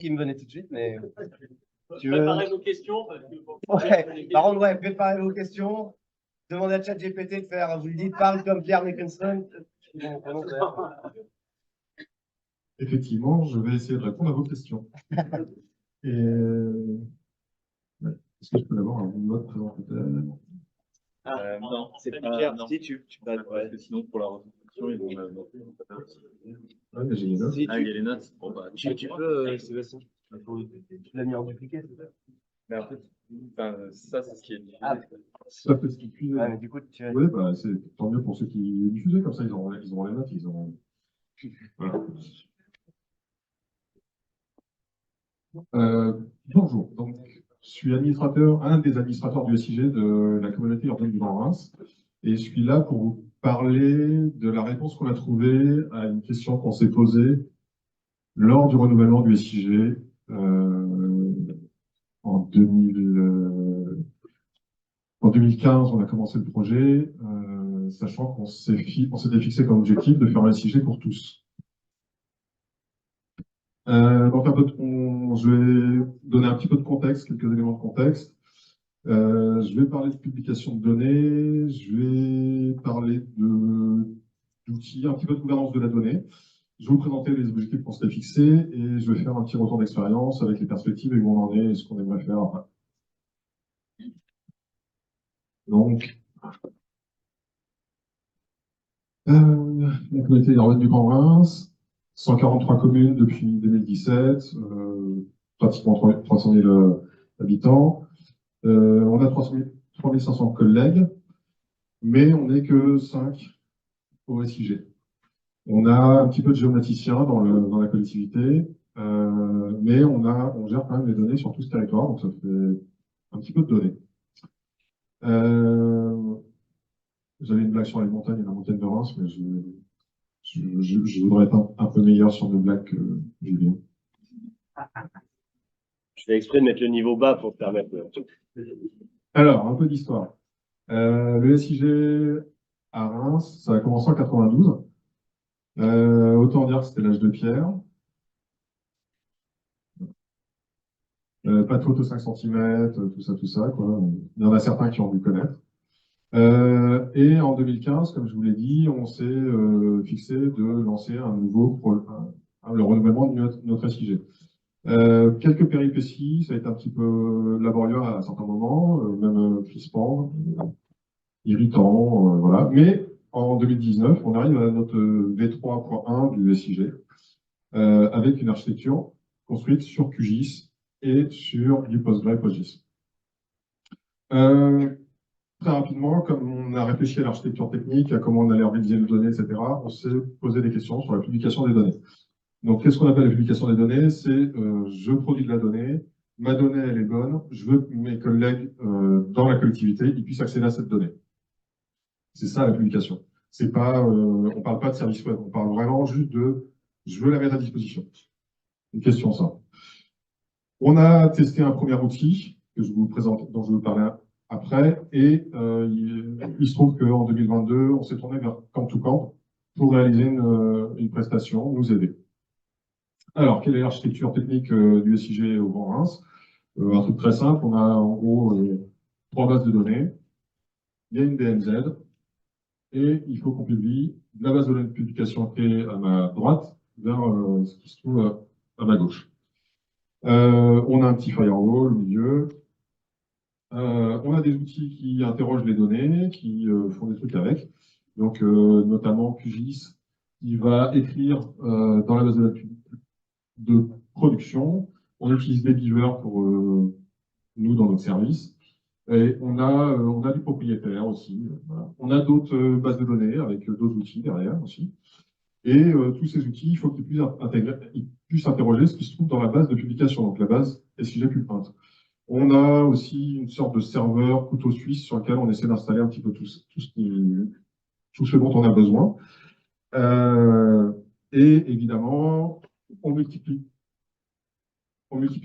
qui me venait tout de suite, mais tu veux... Préparez vos questions. Parce que Ouais. Par contre, ouais, préparez vos questions. Demandez à ChatGPT de faire, vous le dites, parle comme Pierre Nicholson. Effectivement, je vais essayer de répondre à vos questions. Et ouais. Est-ce que je peux avoir un mode présentateur? non, c'est pas Pierre. non. Si tu peux. Parce que sinon, pour la reconstruction, ils vont noter. Ouais, mais j'ai les notes. Si Ah, il y a les notes. Bon, bah, tu peux, Sébastien. Tu l'as mis en dupliqué, c'est ça? Mais en fait, ça, c'est ce qui est diffusé. Ah, Ça peut se diffuser. ouais, mais du coup, tu as... Oui, bah, c'est tant mieux pour ceux qui diffusent, comme ça ils auront les notes, ils auront. Voilà. Bonjour, donc je suis un des administrateurs du SIG de la communauté urbaine du Grand Reims, et je suis là pour vous parler de la réponse qu'on a trouvée à une question qu'on s'est posée lors du renouvellement du SIG en 2015, on a commencé le projet, sachant qu'on s'était fixé comme objectif de faire un SIG pour tous. Donc je vais donner un petit peu de contexte, quelques éléments de contexte. Je vais parler de publication de données, je vais parler d'outils, un petit peu de gouvernance de la donnée. Je vais vous présenter les objectifs qu'on s'était fixés et je vais faire un petit retour d'expérience avec les perspectives et où on en est et ce qu'on aimerait faire après. Donc, la communauté urbaine du Grand Reims, 143 communes depuis 2017, pratiquement 300 000 habitants. On a 3500 collègues, mais on n'est que 5 au SIG. On a un petit peu de géomaticiens dans la collectivité, mais on gère quand même les données sur tout ce territoire, donc ça fait un petit peu de données. J'avais une blague sur les montagnes et la montagne de Reims, mais je voudrais être un peu meilleur sur mes blagues que Julien. Je fais exprès de mettre le niveau bas pour te permettre de... Alors, un peu d'histoire. Le SIG à Reims, ça a commencé en 92. Autant dire que c'était l'âge de pierre. Pas de photo 5 cm, tout ça, quoi. Il y en a certains qui ont dû connaître. Et en 2015, comme je vous l'ai dit, on s'est fixé de lancer le renouvellement de notre SIG. Quelques péripéties, ça a été un petit peu laborieux à certains moments, même crispant, irritant, voilà. Mais en 2019, on arrive à notre V3.1 du SIG, avec une architecture construite sur QGIS et sur du PostgreSQL. Très rapidement, comme on a réfléchi à l'architecture technique, à comment on allait organiser les données, etc., on s'est posé des questions sur la publication des données. Donc, qu'est-ce qu'on appelle la publication des données? C'est je produis de la donnée, ma donnée, elle est bonne, je veux que mes collègues dans la collectivité ils puissent accéder à cette donnée. C'est ça la publication. C'est pas, on ne parle pas de service web, on parle vraiment juste de je veux la mettre à disposition. Une question simple. On a testé un premier outil que je vous présente, dont je vais vous parler après, et il se trouve qu'en 2022, on s'est tourné vers Camp2Camp pour réaliser une prestation, nous aider. Alors, quelle est l'architecture technique du SIG au Grand Reims? Un truc très simple, on a en gros 3 bases de données, il y a une DMZ, et il faut qu'on publie de la base de données de publication qui est à ma droite vers ce qui se trouve à ma gauche. On a un petit firewall au milieu. On a des outils qui interrogent les données, qui font des trucs avec. Donc, notamment QGIS, qui va écrire dans la base de production. On utilise Beaver pour nous dans notre service. Et on a du propriétaire aussi. Voilà. On a d'autres bases de données avec d'autres outils derrière aussi. Et tous ces outils, il faut qu'ils puissent interroger ce qui se trouve dans la base de publication, donc la base SIG Pulprint. On a aussi une sorte de serveur couteau suisse sur lequel on essaie d'installer un petit peu tout ce dont on a besoin. Et évidemment, on multiplie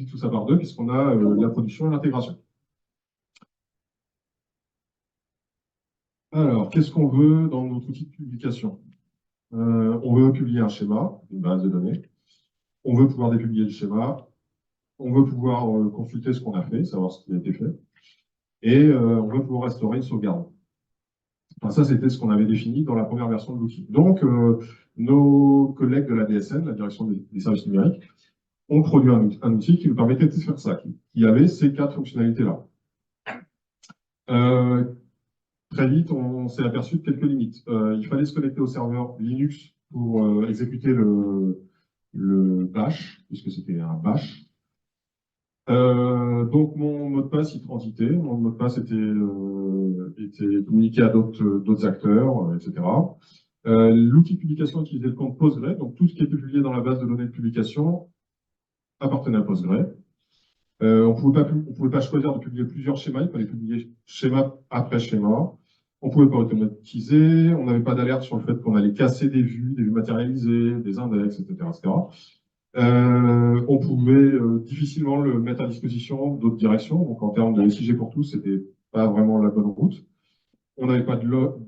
tout ça par 2 puisqu'on a la production et l'intégration. Alors, qu'est-ce qu'on veut dans notre outil de publication? On veut publier un schéma, une base de données. On veut pouvoir dépublier le schéma. On veut pouvoir consulter ce qu'on a fait, savoir ce qui a été fait. Et on veut pouvoir restaurer une sauvegarde. Enfin, ça, c'était ce qu'on avait défini dans la première version de l'outil. Donc, nos collègues de la DSN, la direction des services numériques, ont produit un outil qui nous permettait de faire ça, qui avait ces 4 fonctionnalités-là. Très vite, on s'est aperçu de quelques limites. Il fallait se connecter au serveur Linux pour exécuter le bash, puisque c'était un bash. Donc mon mot de passe, il transitait. Mon mot de passe était communiqué à d'autres acteurs, etc. L'outil de publication utilisait le compte Postgre, donc tout ce qui était publié dans la base de données de publication appartenait à Postgre. On ne pouvait pas choisir de publier plusieurs schémas, il fallait publier schéma après schéma. On ne pouvait pas automatiser, on n'avait pas d'alerte sur le fait qu'on allait casser des vues matérialisées, des index, etc. etc. On pouvait difficilement le mettre à disposition d'autres directions, donc en termes de SIG pour tous, c'était pas vraiment la bonne route. On n'avait pas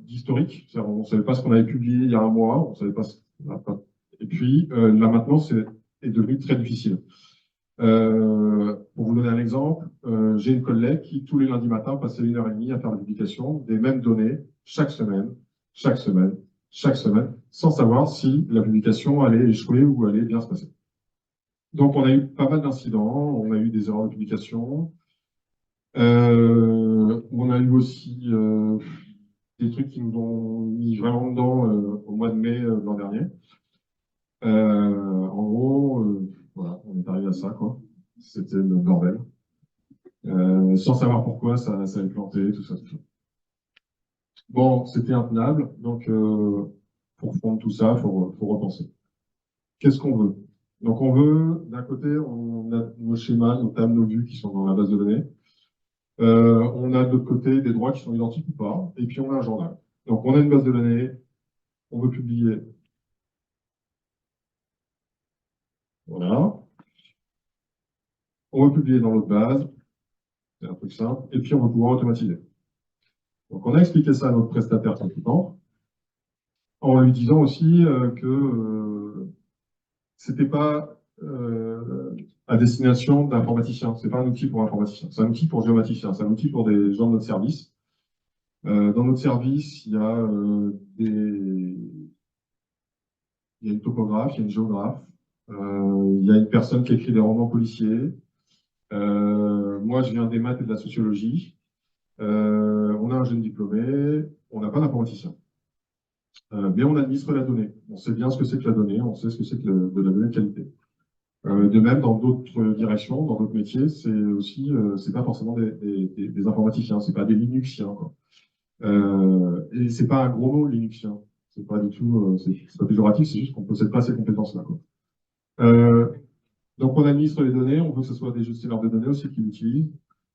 d'historique, on ne savait pas ce qu'on avait publié il y a un mois, on savait pas. Et puis là maintenant, est devenu très difficile. Pour vous donner un exemple, j'ai une collègue qui, tous les lundis matins, passait 1h30 à faire la publication des mêmes données chaque semaine, sans savoir si la publication allait échouer ou allait bien se passer. Donc, on a eu pas mal d'incidents, on a eu des erreurs de publication, on a eu aussi des trucs qui nous ont mis vraiment dedans au mois de mai de l'an dernier. En gros, voilà, on est arrivé à ça, quoi. C'était le bordel. Sans savoir pourquoi ça avait planté, tout ça. Bon, c'était intenable, donc pour prendre tout ça, faut repenser. Qu'est-ce qu'on veut? Donc on veut, d'un côté, on a nos schémas, nos tables, nos vues qui sont dans la base de données. On a de l'autre côté des droits qui sont identiques ou pas, et puis on a un journal. Donc on a une base de données, on veut publier. Voilà. On veut publier dans l'autre base, c'est un truc simple, et puis on va pouvoir automatiser. Donc on a expliqué ça à notre prestataire consultant, en lui disant aussi que c'était pas à destination d'informaticiens, c'est pas un outil pour informaticiens, c'est un outil pour géomaticiens, c'est un outil pour des gens de notre service. Dans notre service, il y a une topographe, il y a une géographe, il y a une personne qui écrit des romans policiers. Moi, je viens des maths et de la sociologie. On a un jeune diplômé, on n'a pas d'informaticien. Mais on administre la donnée. On sait bien ce que c'est que la donnée, on sait ce que c'est que de la donnée de qualité. De même, dans d'autres directions, dans d'autres métiers, c'est aussi, c'est pas forcément des informaticiens, c'est pas des Linuxiens, quoi. Et c'est pas un gros mot, Linuxien. C'est pas du tout, c'est pas péjoratif, c'est juste qu'on ne possède pas ces compétences-là, quoi. Donc on administre les données, on veut que ce soit des gestionnaires de données aussi qui l'utilisent.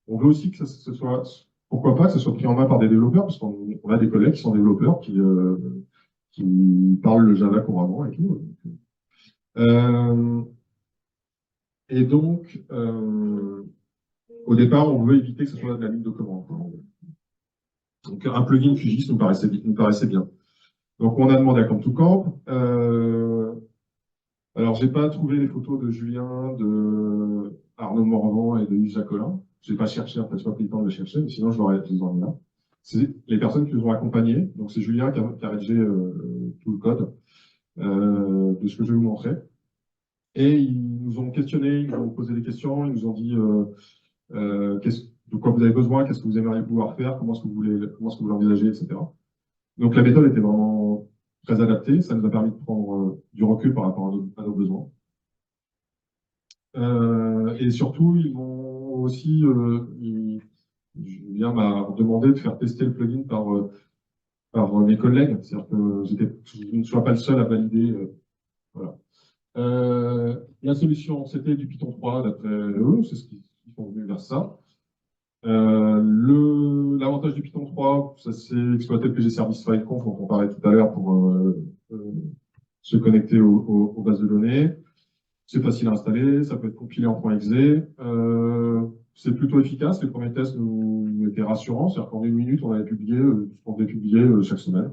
On veut aussi que ce soit, pourquoi pas, que ce soit pris en main par des développeurs, parce qu'on a des collègues qui sont développeurs qui parlent le Java couramment et tout. Et donc, au départ, on veut éviter que ce soit de la ligne de commande, quoi. Donc un plugin QGIS nous paraissait bien. Donc on a demandé à Camp2Camp. Alors j'ai pas trouvé les photos de Julien, de Arnaud Morvan et de Yves Jacolin. J'ai pas cherché, en fait, j'ai pas pris le temps de les chercher, mais sinon je les aurais mis là. C'est les personnes qui nous ont accompagnés. Donc c'est Julien qui a rédigé tout le code de ce que je vais vous montrer. Et ils nous ont questionné, ils nous ont posé des questions, ils nous ont dit de quoi vous avez besoin, qu'est-ce que vous aimeriez pouvoir faire, comment est-ce que vous l'envisagez, etc. Donc la méthode était vraiment très adaptée, ça nous a permis de prendre du recul par rapport à nos besoins. Et surtout, ils m'ont aussi, Julien m'a demandé de faire tester le plugin par mes collègues, c'est-à-dire que je ne sois pas le seul à valider. Voilà. La solution, c'était du Python 3 d'après eux, c'est ce qu'ils sont venus vers ça. L'avantage du Python 3, ça c'est exploiter le PG Service FileConf dont on parlait tout à l'heure pour se connecter aux bases de données. C'est facile à installer, ça peut être compilé en .exe. C'est plutôt efficace, les premiers tests nous étaient rassurants, c'est-à-dire qu'en 1 minute, on avait publié ce qu'on devait publier chaque semaine.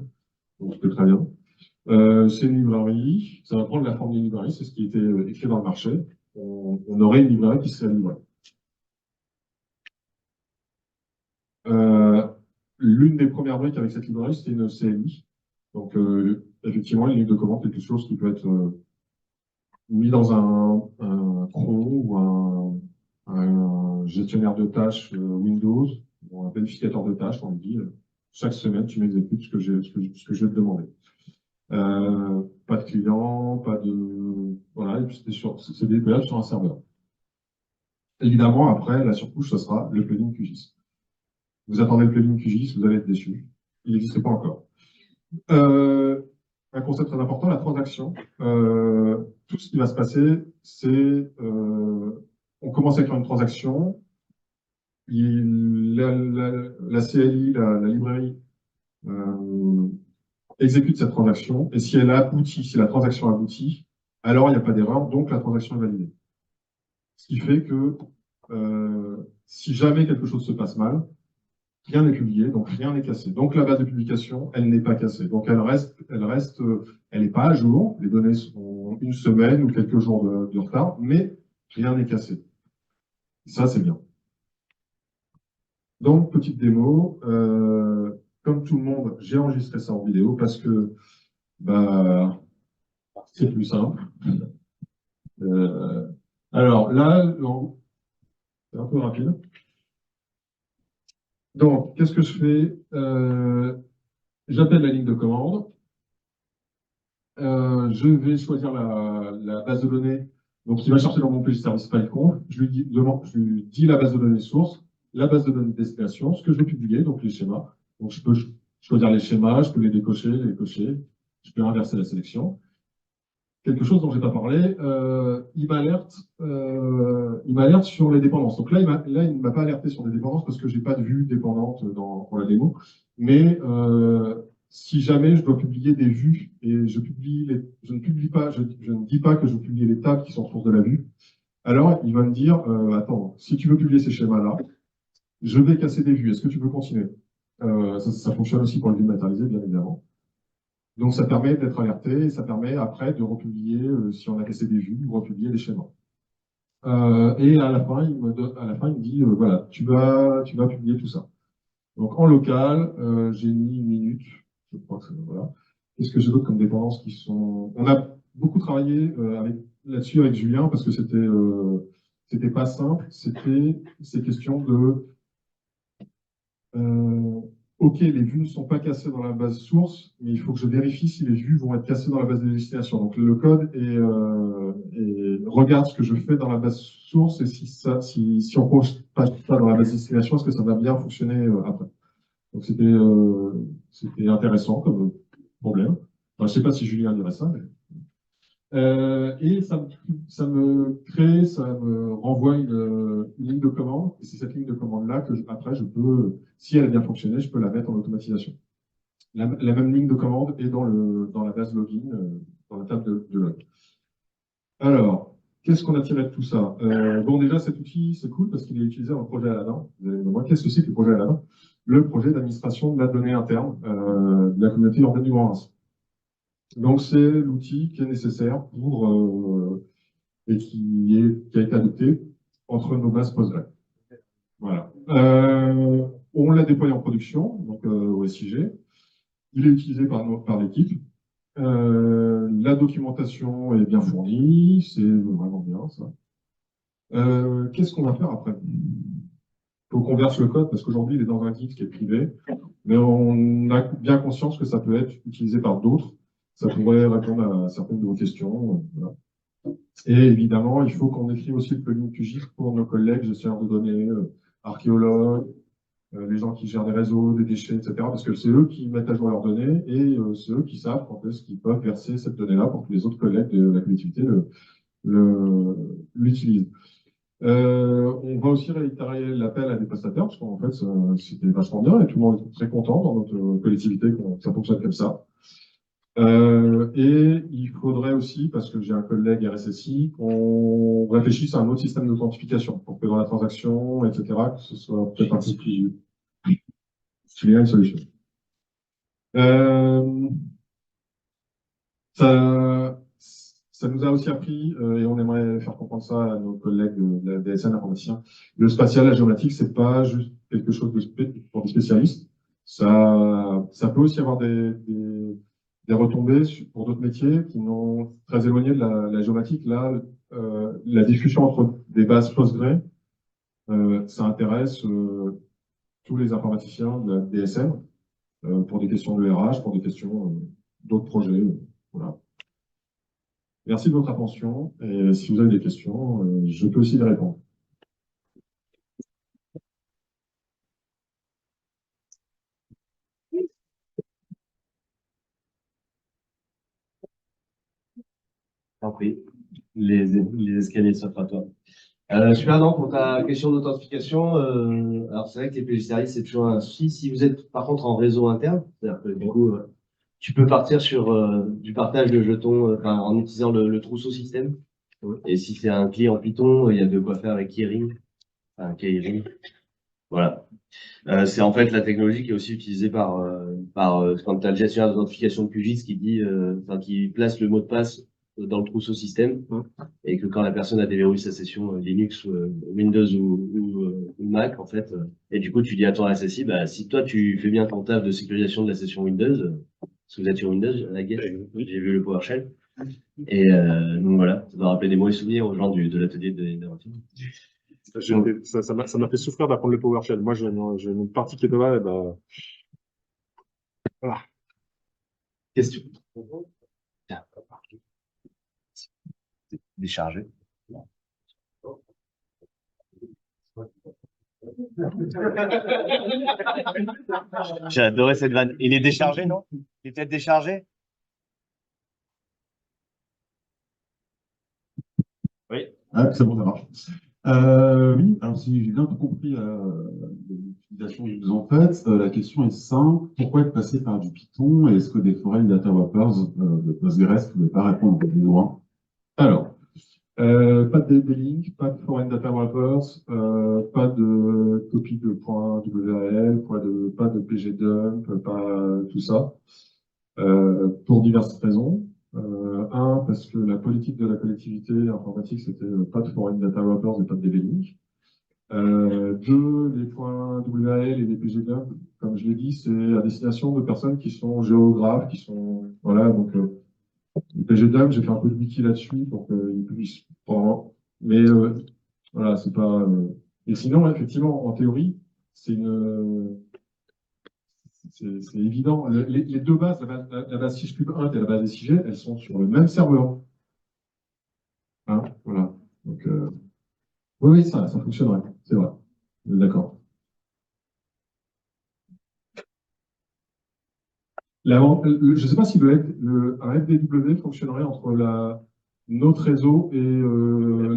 Donc c'était très bien. C'est une librairie, ça va prendre la forme d'une librairie, c'est ce qui était écrit dans le marché. on aurait une librairie qui serait livrée. L'une des premières briques avec cette librairie, c'était une CLI. Donc, effectivement, une ligne de commande, quelque chose qui peut être mis dans un cron ou un gestionnaire de tâches Windows, ou un planificateur de tâches, on dit, chaque semaine, tu m'exécutes ce que je vais te demander. Pas de client, pas de... Voilà, et puis c'est déployable sur un serveur. Évidemment, après, la surcouche, ça sera le plugin QGIS. Vous attendez le plugin QGIS, vous allez être déçu. Il n'existe pas encore. Un concept très important, la transaction. Tout ce qui va se passer, c'est on commence avec une transaction, la CLI, la librairie, exécute cette transaction, et si elle aboutit, si la transaction aboutit, alors il n'y a pas d'erreur, donc la transaction est validée. Ce qui fait que si jamais quelque chose se passe mal, rien n'est publié, donc rien n'est cassé. Donc la base de publication, elle n'est pas cassée. Donc elle n'est pas à jour. Les données sont une semaine ou quelques jours de retard, mais rien n'est cassé. Ça, c'est bien. Donc, petite démo. Comme tout le monde, j'ai enregistré ça en vidéo parce que bah, c'est plus simple. Alors là, c'est un peu rapide. Donc, qu'est-ce que je fais? J'appelle la ligne de commande. Je vais choisir la base de données. Donc, il va chercher dans mon page service FileConf. Je lui dis la base de données source, la base de données destination, ce que je veux publier, donc les schémas. Donc, je peux choisir les schémas, je peux les décocher, les cocher. Je peux inverser la sélection. Quelque chose dont je n'ai pas parlé, il m'alerte sur les dépendances. Donc là, il ne m'a pas alerté sur des dépendances parce que je n'ai pas de vue dépendante pour la démo. Mais si jamais je dois publier des vues et je ne dis pas que je vais publier les tables qui sont source de la vue, alors il va me dire, attends, si tu veux publier ces schémas-là, je vais casser des vues. Est-ce que tu veux continuer? Ça fonctionne aussi pour le vue matérialisé, bien évidemment. Donc, ça permet d'être alerté et ça permet après de republier, si on a cassé des vues, de republier les schémas. Et à la fin, il me dit, voilà, tu vas publier tout ça. Donc, en local, j'ai mis 1 minute, je crois que c'est, voilà. Qu'est-ce que j'ai d'autre comme dépendances qui sont... On a beaucoup travaillé là-dessus avec Julien parce que c'était pas simple, ces questions de... OK, les vues ne sont pas cassées dans la base source, mais il faut que je vérifie si les vues vont être cassées dans la base de destination. Donc le code regarde ce que je fais dans la base source et si on pose pas ça dans la base de destination, est-ce que ça va bien fonctionner après. Donc c'était intéressant comme problème. Enfin, je ne sais pas si Julien dirait ça, mais... et ça me renvoie une ligne de commande, et c'est cette ligne de commande-là que après, je peux, si elle a bien fonctionné, je peux la mettre en automatisation. La même ligne de commande est dans la base login, dans la table de log. Alors, qu'est-ce qu'on a tiré de tout ça? Bon, déjà, cet outil, c'est cool parce qu'il est utilisé dans le projet Aladdin. Vous allez me demander, qu'est-ce que c'est que le projet Aladdin? Le projet d'administration de la donnée interne de la communauté urbaine du Grand Reims. Donc, c'est l'outil qui est nécessaire et qui a été adopté entre nos bases Postgre. Voilà. On l'a déployé en production, donc au SIG. Il est utilisé par l'équipe. La documentation est bien fournie, c'est vraiment bien ça. Qu'est-ce qu'on va faire après? Il faut qu'on verse le code parce qu'aujourd'hui il est dans un guide qui est privé, mais on a bien conscience que ça peut être utilisé par d'autres. Ça pourrait répondre à certaines de vos questions. Voilà. Et évidemment, il faut qu'on écrive aussi le plugin QGIS pour nos collègues gestionnaires de données, archéologues, les gens qui gèrent des réseaux, des déchets, etc. Parce que c'est eux qui mettent à jour leurs données et c'est eux qui savent quand est-ce qu'ils peuvent verser cette donnée-là pour que les autres collègues de la collectivité l'utilisent. On va aussi réitérer l'appel à des prestataires parce qu'en fait, c'était vachement bien et tout le monde est très content dans notre collectivité que ça fonctionne comme ça. Et il faudrait aussi, parce que j'ai un collègue RSSI, qu'on réfléchisse à un autre système d'authentification pour que dans la transaction, etc., que ce soit peut-être un peu plus... Il y a une solution. ça nous a aussi appris, et on aimerait faire comprendre ça à nos collègues de la DSN informaticiens, le spatial, la géomatique, c'est pas juste quelque chose pour des spécialistes. Ça peut aussi avoir des retombées pour d'autres métiers qui sont très éloignés de la géomatique. Là, la discussion entre des bases Postgre, ça intéresse tous les informaticiens de la DSN pour des questions de RH, pour des questions d'autres projets. Voilà. Merci de votre attention et si vous avez des questions, je peux aussi les répondre. T'en prie, les escaliers s'offrent à toi. Super, non, pour ta question d'authentification, alors c'est vrai que les PGCRI, c'est toujours un souci. Si vous êtes par contre en réseau interne, c'est-à-dire que du coup, tu peux partir sur du partage de jetons en utilisant le trousseau système. Et si c'est un client Python, il y a de quoi faire avec Keyring. Enfin, Keyring. Voilà. C'est en fait la technologie qui est aussi utilisée par quand tu as le gestionnaire d'authentification de QGIS qui dit, qui place le mot de passe dans le trousseau système et que quand la personne a déverrouillé sa session Linux, Windows ou Mac, en fait, et du coup, tu dis à ton RSSI, bah, si toi, tu fais bien ton taf de sécurisation de la session Windows, parce que vous êtes sur Windows, I guess, j'ai vu le PowerShell, et donc voilà, ça doit rappeler des mauvais souvenirs aux gens de l'atelier de Networking. Ça m'a fait souffrir d'apprendre le PowerShell. Moi, j'ai une partie qui est là, et ben... Voilà. Question. Déchargé. J'ai adoré cette vanne. Il est déchargé, non? Il est peut-être déchargé? Oui. Ah, c'est bon, ça marche. Oui, alors si j'ai bien compris l'utilisation que vous en faites, la question est simple. Pourquoi être passé par du Python et est-ce que des foreign data wrappers de Postgres ne pouvaient pas répondre au besoin? Alors, pas de DB-Link, pas de foreign data wrappers, pas de copie de .wal, pas de pgdump, pas tout ça, pour diverses raisons. Un, parce que la politique de la collectivité informatique, c'était pas de foreign data wrappers et pas de DB-Link. Deux, les points WAL et les pgdump, comme je l'ai dit, c'est à destination de personnes qui sont géographes, qui sont, voilà, donc, le PGDump, j'ai fait un peu de wiki là-dessus pour qu'ils puissent prendre. Mais voilà, c'est pas. Et sinon, effectivement, en théorie, c'est évident. Les deux bases, la base 6cube1 et la base SIG, elles sont sur le même serveur. Hein, voilà. Donc, oui, ça fonctionnerait. C'est vrai. D'accord. Je ne sais pas si un FDW fonctionnerait entre notre réseau et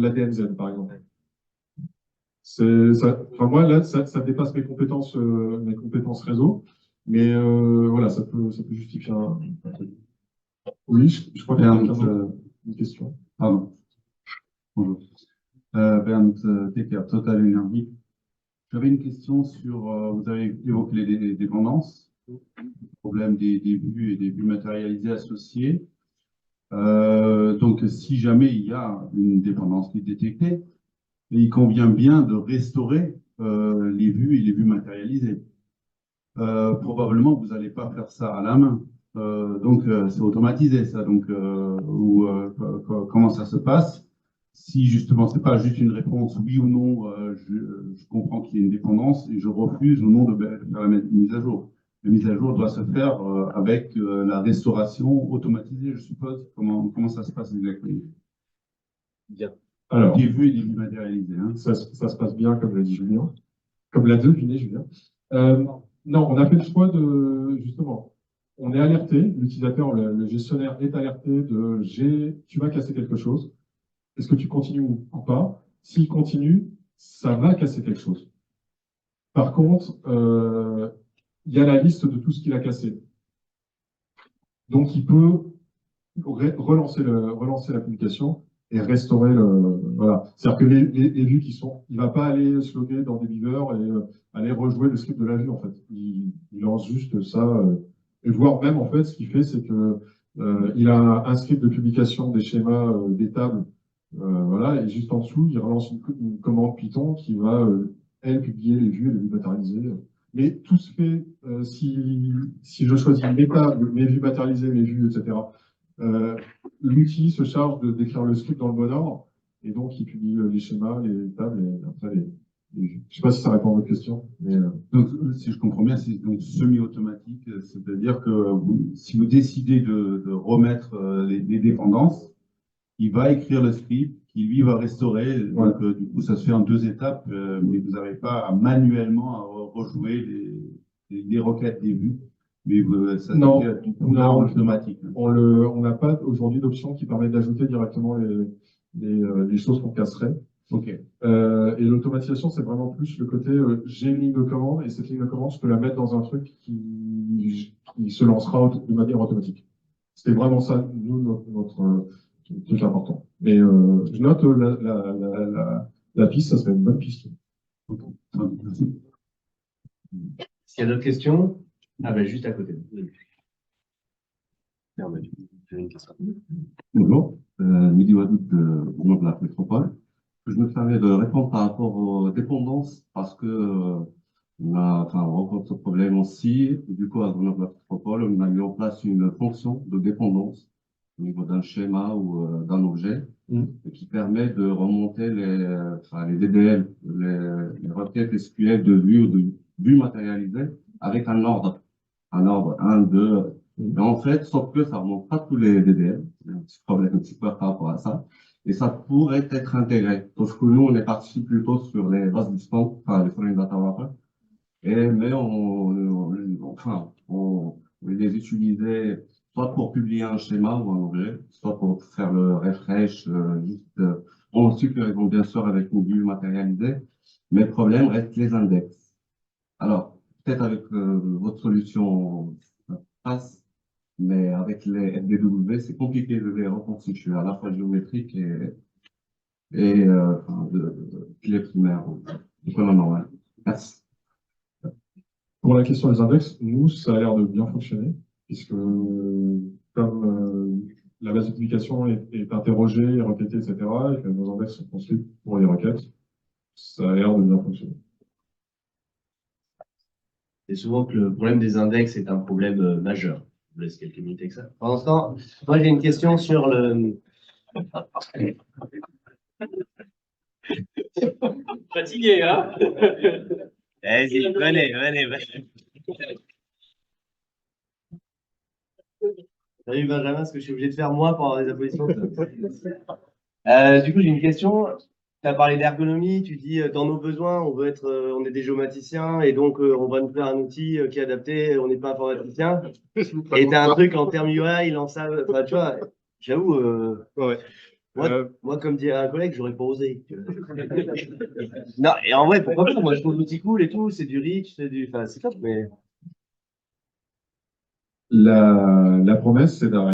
la DMZ, par exemple. Enfin, moi, là, ça dépasse mes compétences réseau, mais voilà, ça peut justifier un truc. Oui, je crois qu'il y a une question. Pardon. Bonjour. Bernd Decker, Total Energy. J'avais une question sur, vous avez évoqué les dépendances, le problème des vues et des vues matérialisées associées. Donc, si jamais il y a une dépendance qui est détectée, il convient bien de restaurer les vues et les vues matérialisées. Probablement, vous n'allez pas faire ça à la main. Donc, c'est automatisé, ça. Donc, comment ça se passe? Si justement, c'est pas juste une réponse oui ou non, je comprends qu'il y a une dépendance et je refuse ou non de faire la mise à jour. La mise à jour doit se faire avec la restauration automatisée, je suppose. Comment ça se passe exactement? Bien. Alors, des vues et des vues matérialisées. Hein. Ça se passe bien, comme l'a dit Julien. Comme l'a deviné Julien. Non, on a fait le choix de, justement, on est alerté, l'utilisateur, le gestionnaire est alerté de tu vas casser quelque chose. Est-ce que tu continues ou pas? S'il continue, ça va casser quelque chose. Par contre, il y a la liste de tout ce qu'il a cassé. Donc, il peut relancer l'application et restaurer voilà. C'est-à-dire que les vues il va pas aller se loguer dans des beavers et aller rejouer le script de la vue, en fait. Il lance juste ça, et voire même, en fait, ce qu'il fait, c'est que Il a un script de publication des schémas des tables, voilà, et juste en dessous, il relance une commande Python qui va, elle, publier les vues et les vues matérialisées. Mais tout se fait, si je choisis mes tables, mes vues matérialisées, mes vues, etc., l'outil se charge d'écrire le script dans le bon ordre, et donc il publie les schémas, les tables, et après je ne sais pas si ça répond à votre question, mais Donc, si je comprends bien, c'est donc semi-automatique, c'est-à-dire que si vous décidez de remettre les dépendances, il va écrire le script qui lui va restaurer. Donc, du coup, ça se fait en 2 étapes, mais vous n'avez pas à manuellement à rejouer les requêtes des vues. Mais ça Non, se fait du coup non. là en automatique. on n'a pas aujourd'hui d'option qui permet d'ajouter directement les choses qu'on casserait. Ok. Et l'automatisation, c'est vraiment plus le côté j'ai une ligne de commande et cette ligne de commande, je peux la mettre dans un truc qui se lancera de manière automatique. C'était vraiment ça, nous, notre truc important. Mais je note la piste, ça serait une bonne piste. Ok. Merci. Est-ce qu'il y a d'autres questions? Ah ben juste à côté. J'ai une question. Bonjour, Mehdi Wadoud au nom de la métropole. Je me permets de répondre par rapport aux dépendances parce que on rencontre ce problème aussi. Du coup, à Grenoble la métropole, on a mis en place une fonction de dépendance au niveau d'un schéma ou d'un objet qui permet de remonter les DDL, les requêtes SQL de vue ou de vue matérialisée avec un ordre 1, 2. Mais en fait, sauf que ça remonte pas tous les DDL. Il y a un petit problème, un petit peu par rapport à ça. Et ça pourrait être intégré. Sauf que nous, on est parti plutôt sur les bases distantes, enfin, les foreign data wrapper. Mais on les utilisait soit pour publier un schéma ou un objet, soit pour faire le refresh, en sécurisant bien sûr avec une vue matérialisée. Mais le problème reste les index. Alors, peut-être avec votre solution, ça passe. Mais avec les FDW, c'est compliqué de les reconstituer à la fois géométrique et clé primaire, donc on en a. Merci. Pour la question des index, nous, ça a l'air de bien fonctionner, puisque comme la base de publication est interrogée, requêtée, etc., et que nos index sont construits pour les requêtes, ça a l'air de bien fonctionner. C'est souvent que le problème des index est un problème majeur. Je vous laisse quelques minutes avec ça. Pour l'instant, moi j'ai une question sur le. Fatigué, hein? Vas-y, venez. Salut Benjamin, ce que je suis obligé de faire moi pour avoir des applaudissements. Du coup, j'ai une question. Tu as parlé d'ergonomie, tu dis dans nos besoins, on est des géomaticiens et donc on va nous faire un outil qui est adapté, on n'est pas informaticien. Et tu as un truc en termes UI, il en savent. Enfin, tu vois, j'avoue, Ouais. moi, comme dit un collègue, j'aurais pas osé. Non, et en vrai, pourquoi pas? Moi, je trouve l'outil cool et tout, c'est du rich, enfin, c'est top, mais. La promesse, c'est d'arrêter.